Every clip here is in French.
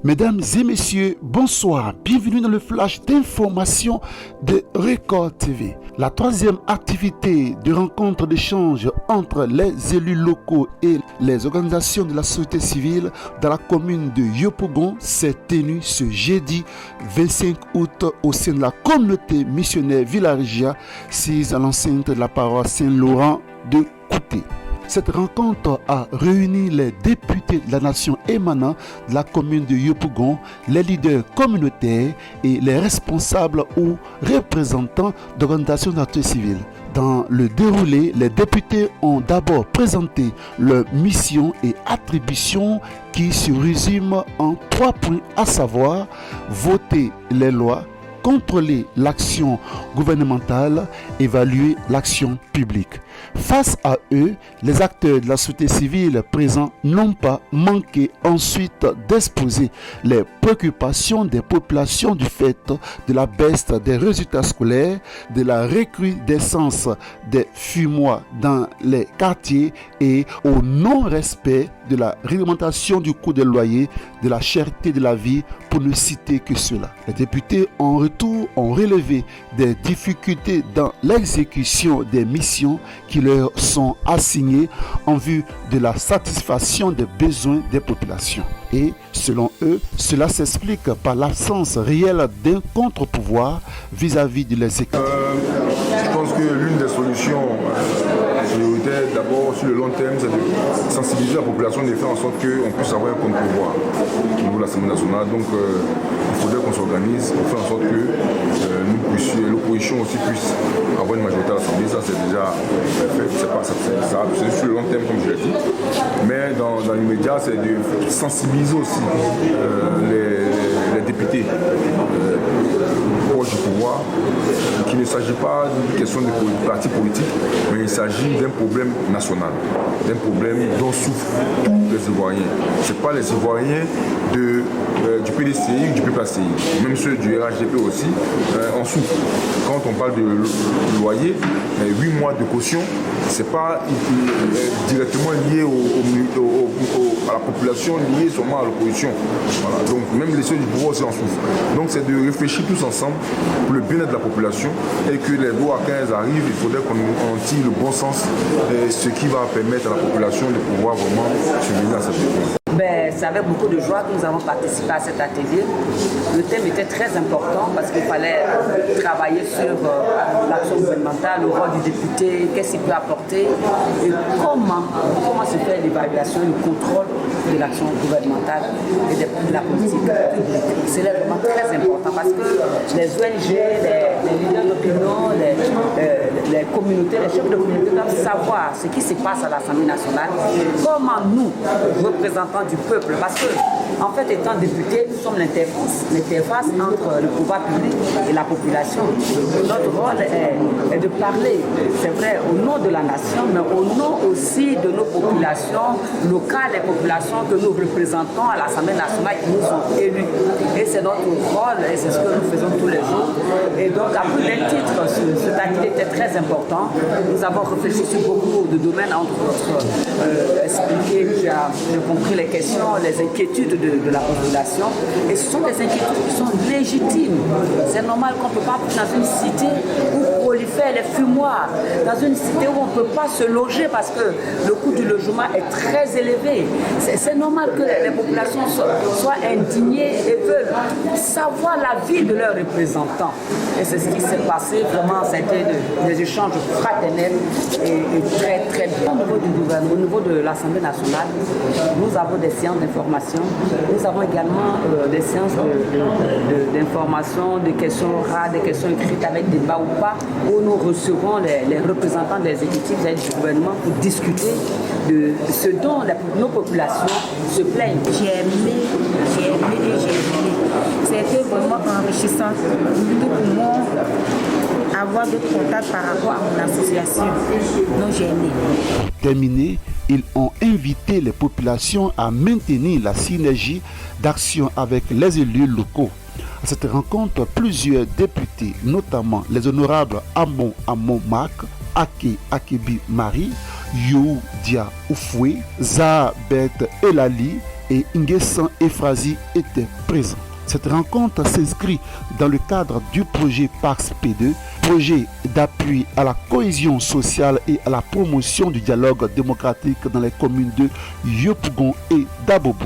Mesdames et messieurs, bonsoir. Bienvenue dans le flash d'information de Record TV. La troisième activité de rencontre d'échange entre les élus locaux et les organisations de la société civile dans la commune de Yopougon s'est tenue ce jeudi 25 août au sein de la communauté missionnaire Villarija, sise à l'enceinte de la paroisse Saint-Laurent de Kouté. Cette rencontre a réuni les députés de la nation émanant de la commune de Yopougon, les leaders communautaires et les responsables ou représentants d'organisations de la société civile. Dans le déroulé, les députés ont d'abord présenté leur mission et attributions qui se résument en 3 points, à savoir voter les lois, contrôler l'action gouvernementale, évaluer l'action publique. Face à eux, les acteurs de la société civile présents n'ont pas manqué ensuite d'exposer les préoccupations des populations du fait de la baisse des résultats scolaires, de la recrudescence des fumoirs dans les quartiers et au non-respect de la réglementation du coût des loyers, de la cherté de la vie, pour ne citer que cela. Les députés en retour ont relevé des difficultés dans l'exécution des missions qui leur sont assignées en vue de la satisfaction des besoins des populations. Et selon eux, cela s'explique par l'absence réelle d'un contre-pouvoir vis-à-vis de les équipes. Je pense que l'une des solutions prioritaires, d'abord sur le long terme, c'est de sensibiliser la population, de faire en sorte qu'on puisse avoir un contre-pouvoir au niveau de l'Assemblée nationale. Donc il faudrait qu'on s'organise pour faire en sorte que l'opposition aussi puisse avoir une majorité à l'Assemblée. Ça c'est déjà fait, c'est sur le long terme comme je l'ai dit. Mais dans l'immédiat, c'est de sensibiliser aussi les députés proches du pouvoir, qu'il ne s'agit pas d'une question de parti politique, mais il s'agit d'un problème national, d'un problème dont souffrent tous les Ivoiriens. Ce n'est pas les Ivoiriens du PDCI ou du PPACI, même ceux du RHDP aussi, en souffrent. Quand on parle de loyer, 8 mois de caution, ce n'est pas directement lié à la population, lié seulement à l'opposition. Voilà. Donc même les ceux du pouvoir aussi en souffrent. Donc c'est de réfléchir tous ensemble pour le bien-être de la population et que les lois, quand elles arrivent, il faudrait qu'on tire le bon sens, ce qui va permettre à la population de pouvoir vraiment subvenir à cette réforme. C'est avec beaucoup de joie que nous avons participé à cet atelier. Le thème était très important parce qu'il fallait travailler sur l'action gouvernementale, le rôle du député, qu'est-ce qu'il peut apporter et comment se fait l'évaluation et le contrôle de l'action gouvernementale et de la politique publique. C'est vraiment très important parce que les ONG, les leaders d'opinion, les communautés, les chefs de communauté doivent savoir ce qui se passe à l'Assemblée nationale, comment nous, représentants du peuple, parce que en fait étant députés, nous sommes l'interface entre le pouvoir public et la population. Notre rôle est de parler, c'est vrai, au nom de la nation, mais au nom aussi de nos populations locales, les populations que nous représentons à l'Assemblée nationale qui nous ont élus. Et c'est notre rôle et c'est ce que nous faisons tous les jours. Et donc à plus d'un titre, cet acte était très important. Nous avons réfléchi sur beaucoup de domaines, entre autres expliquer, j'ai compris les questions, les inquiétudes de la population. Et ce sont des inquiétudes qui sont légitimes. C'est normal qu'on ne peut pas, dans une cité où prolifèrent les fumoirs, dans une cité où on ne peut pas se loger parce que le coût du logement est très élevé. C'est normal que les populations soient indignées et veulent savoir la vie de leurs représentants. Et c'est ce qui s'est passé. Vraiment, ça a été des échanges fraternels et très, très bien. Au niveau du gouvernement, au niveau de l'Assemblée nationale, nous avons des séances d'information. Nous avons également des séances d'information, des questions rares, des questions écrites avec débat ou pas, où nous recevons les représentants des exécutifs et du gouvernement pour discuter de ce dont nos populations se plaignent. J'ai aimé. C'était vraiment enrichissant, surtout pour moi, avoir des contacts par rapport à mon association. Donc j'ai aimé. Terminé, ils ont invité les populations à maintenir la synergie d'action avec les élus locaux. À cette rencontre, plusieurs députés, notamment les honorables Amon Marc, Ake Akebi Marie, You Dia Oufoué, Zabet Elali, et Nguessan Efrazi étaient présents. Cette rencontre s'inscrit dans le cadre du projet PAX P2, projet d'appui à la cohésion sociale et à la promotion du dialogue démocratique dans les communes de Yopougon et d'Abobo.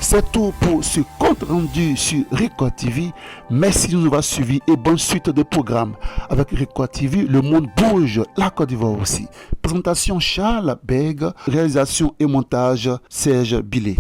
C'est tout pour ce compte rendu sur Record TV. Merci de nous avoir suivis et bonne suite de programmes. Avec Record TV, le monde bouge, la Côte d'Ivoire aussi. Présentation Charles Beg, réalisation et montage Serge Billet.